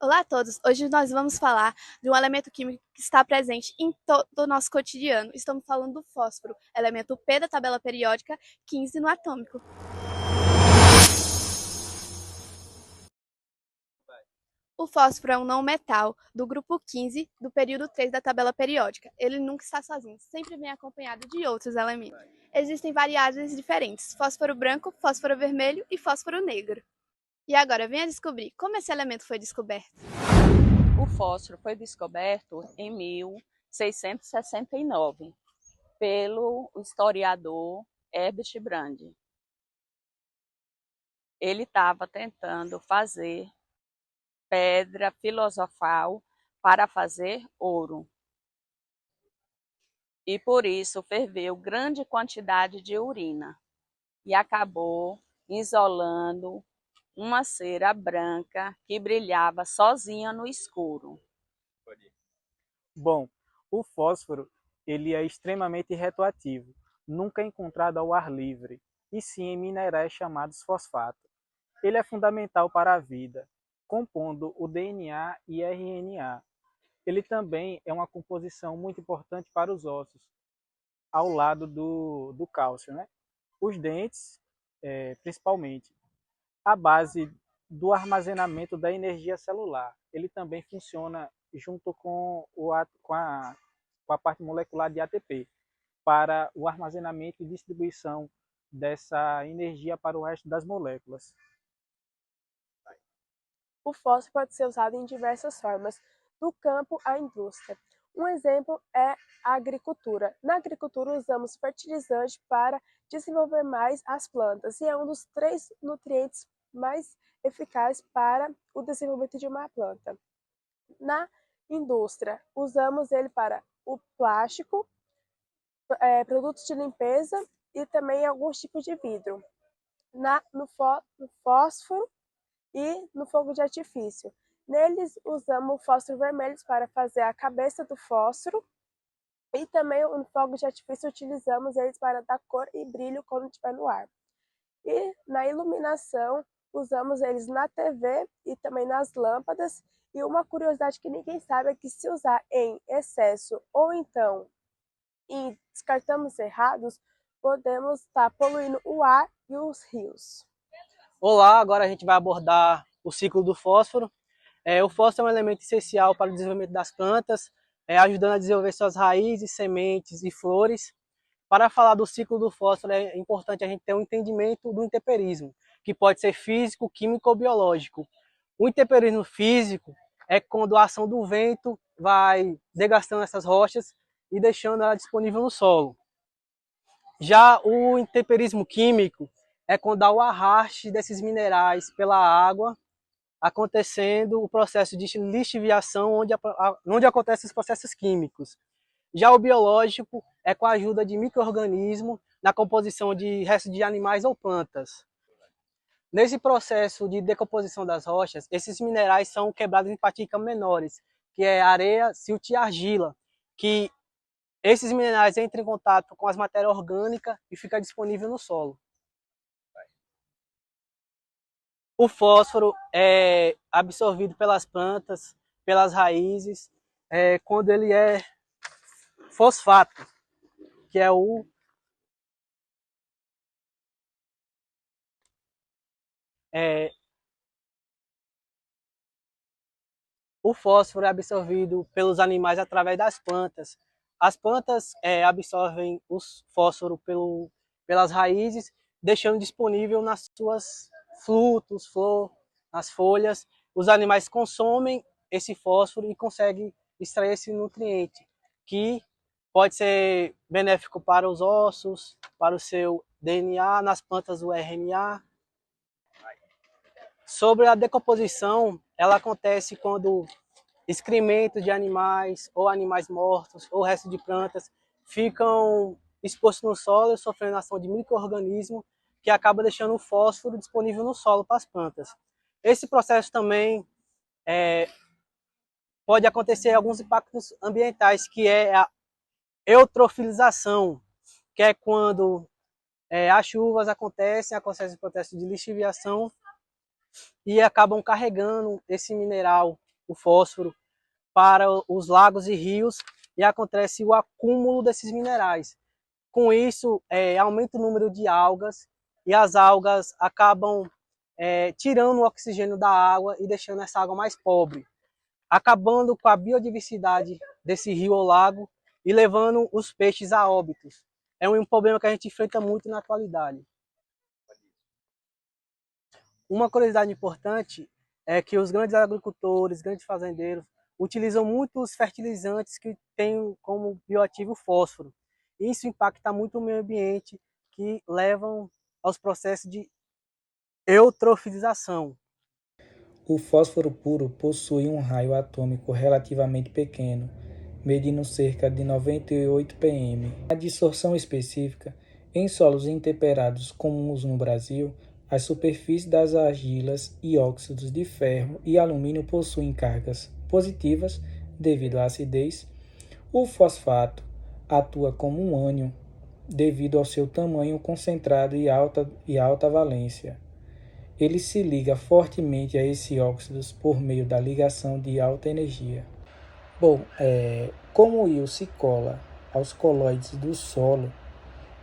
Olá a todos! Hoje nós vamos falar de um elemento químico que está presente em todo o nosso cotidiano. Estamos falando do fósforo, elemento P da tabela periódica, 15 no atômico. O fósforo é um não-metal do grupo 15 do período 3 da tabela periódica. Ele nunca está sozinho, sempre vem acompanhado de outros elementos. Existem variáveis diferentes: fósforo branco, fósforo vermelho e fósforo negro. E agora venha descobrir como esse elemento foi descoberto. O fósforo foi descoberto em 1669 pelo historiador Herbert Brand. Ele estava tentando fazer pedra filosofal para fazer ouro. E por isso ferveu grande quantidade de urina e acabou isolando uma cera branca que brilhava sozinha no escuro. Bom, o fósforo ele é extremamente retroativo, nunca é encontrado ao ar livre, e sim em minerais chamados fosfato. Ele é fundamental para a vida, compondo o DNA e RNA. Ele também é uma composição muito importante para os ossos, ao lado do cálcio, né? Os dentes, principalmente. A base do armazenamento da energia celular. Ele também funciona junto com a parte molecular de ATP, para o armazenamento e distribuição dessa energia para o resto das moléculas. O fósforo pode ser usado em diversas formas, do campo à indústria. Um exemplo é a agricultura. Na agricultura, usamos fertilizante para desenvolver mais as plantas e é um dos 3 nutrientes mais eficazes para o desenvolvimento de uma planta. Na indústria, usamos ele para o plástico, produtos de limpeza e também alguns tipos de vidro. No fósforo e no fogo de artifício. Neles usamos o fósforo vermelho para fazer a cabeça do fósforo e também no fogo de artifício utilizamos eles para dar cor e brilho quando estiver no ar. E na iluminação usamos eles na TV e também nas lâmpadas. E uma curiosidade que ninguém sabe é que se usar em excesso ou então em descartamos errados, podemos estar poluindo o ar e os rios. Olá, agora a gente vai abordar o ciclo do fósforo. O fósforo é um elemento essencial para o desenvolvimento das plantas, ajudando a desenvolver suas raízes, sementes e flores. Para falar do ciclo do fósforo, é importante a gente ter um entendimento do intemperismo, que pode ser físico, químico ou biológico. O intemperismo físico é quando a ação do vento vai desgastando essas rochas e deixando ela disponível no solo. Já o intemperismo químico é quando há o arraste desses minerais pela água, acontecendo o processo de lixiviação, onde acontecem os processos químicos. Já o biológico é com a ajuda de micro-organismos na composição de restos de animais ou plantas. Nesse processo de decomposição das rochas, esses minerais são quebrados em partículas menores, que é areia, silt e argila, que esses minerais entram em contato com as matérias orgânicas e ficam disponíveis no solo. O fósforo é absorvido pelas plantas, pelas raízes, quando ele é fosfato, que é o fósforo é absorvido pelos animais através das plantas. As plantas absorvem o fósforo pelas raízes, deixando disponível nas suas frutos, flor, nas folhas. Os animais consomem esse fósforo e conseguem extrair esse nutriente, que pode ser benéfico para os ossos, para o seu DNA, nas plantas o RNA. Sobre a decomposição, ela acontece quando excrementos de animais, ou animais mortos, ou restos de plantas, ficam expostos no solo, sofrendo ação de micro-organismos, que acaba deixando o fósforo disponível no solo para as plantas. Esse processo também pode acontecer alguns impactos ambientais, que é a eutrofilização, que é quando as chuvas acontece o processo de lixiviação e acabam carregando esse mineral o fósforo para os lagos e rios e acontece o acúmulo desses minerais. Com isso, aumenta o número de algas e as algas acabam tirando o oxigênio da água e deixando essa água mais pobre, acabando com a biodiversidade desse rio ou lago e levando os peixes a óbitos. É um problema que a gente enfrenta muito na atualidade. Uma curiosidade importante é que os grandes agricultores, grandes fazendeiros, utilizam muitos fertilizantes que têm como bioativo o fósforo. Isso impacta muito o meio ambiente, que levam aos processos de eutrofização. O fósforo puro possui um raio atômico relativamente pequeno, medindo cerca de 98 pm. A dissorção específica, em solos intemperados comuns no Brasil, as superfícies das argilas e óxidos de ferro e alumínio possuem cargas positivas devido à acidez. O fosfato atua como um ânion devido ao seu tamanho concentrado e alta valência. Ele se liga fortemente a esses óxidos por meio da ligação de alta energia. Bom, como o íon se cola aos colóides do solo,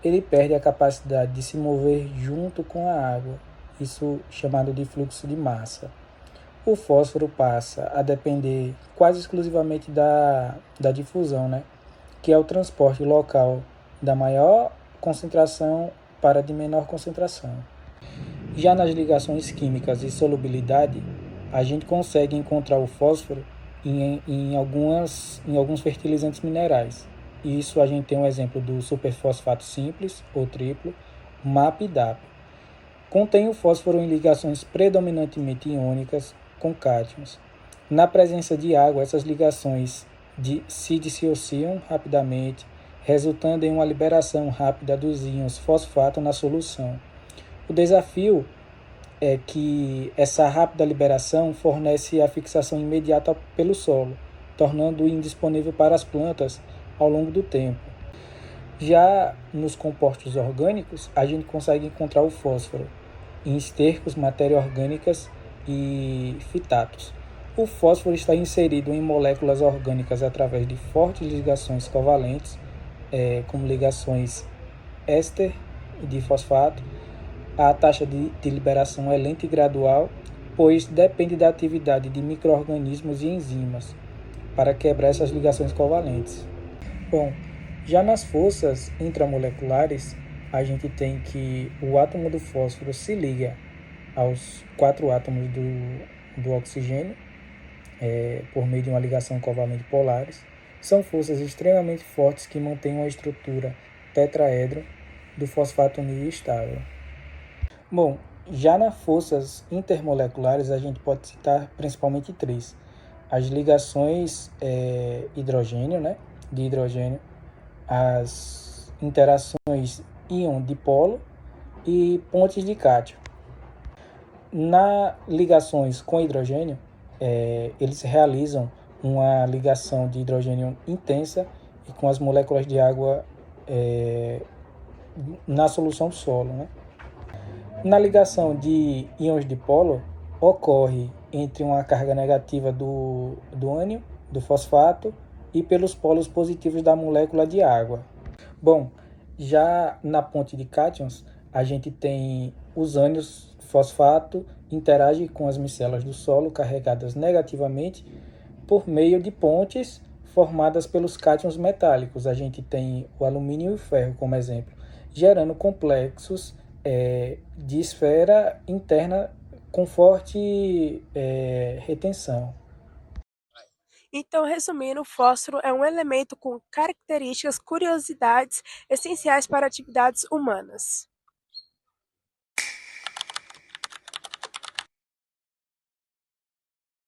ele perde a capacidade de se mover junto com a água, isso chamado de fluxo de massa. O fósforo passa a depender quase exclusivamente da difusão, né? Que é o transporte local da maior concentração para a de menor concentração. Já nas ligações químicas e solubilidade, a gente consegue encontrar o fósforo em alguns fertilizantes minerais. Isso a gente tem um exemplo do superfosfato simples ou triplo, MAP e DAP. Contém o fósforo em ligações predominantemente iônicas com cátions. Na presença de água, essas ligações se dissociam rapidamente, resultando em uma liberação rápida dos íons fosfato na solução. O desafio é que essa rápida liberação fornece a fixação imediata pelo solo, tornando-o indisponível para as plantas ao longo do tempo. Já nos compostos orgânicos, a gente consegue encontrar o fósforo em estercos, matérias orgânicas e fitatos. O fósforo está inserido em moléculas orgânicas através de fortes ligações covalentes, como ligações éster de fosfato. A taxa de liberação é lenta e gradual, pois depende da atividade de micro-organismos e enzimas para quebrar essas ligações covalentes. Bom, já nas forças intramoleculares, a gente tem que o átomo do fósforo se liga aos 4 átomos do oxigênio por meio de uma ligação covalente polares. São forças extremamente fortes que mantêm uma estrutura tetraedro do fosfato nível estável. Bom, já nas forças intermoleculares a gente pode citar principalmente 3. As ligações hidrogênio, né, de hidrogênio, as interações íon-dipolo e pontes de cátion. Nas ligações com hidrogênio, eles realizam uma ligação de hidrogênio intensa e com as moléculas de água na solução do solo, né? Na ligação de íons dipolo, ocorre entre uma carga negativa do ânion, do fosfato, e pelos polos positivos da molécula de água. Bom, já na ponte de cátions, a gente tem os ânions fosfato interagem com as micelas do solo carregadas negativamente por meio de pontes formadas pelos cátions metálicos. A gente tem o alumínio e o ferro como exemplo, gerando complexos de esfera interna com forte retenção. Então, resumindo, o fósforo é um elemento com características, curiosidades essenciais para atividades humanas.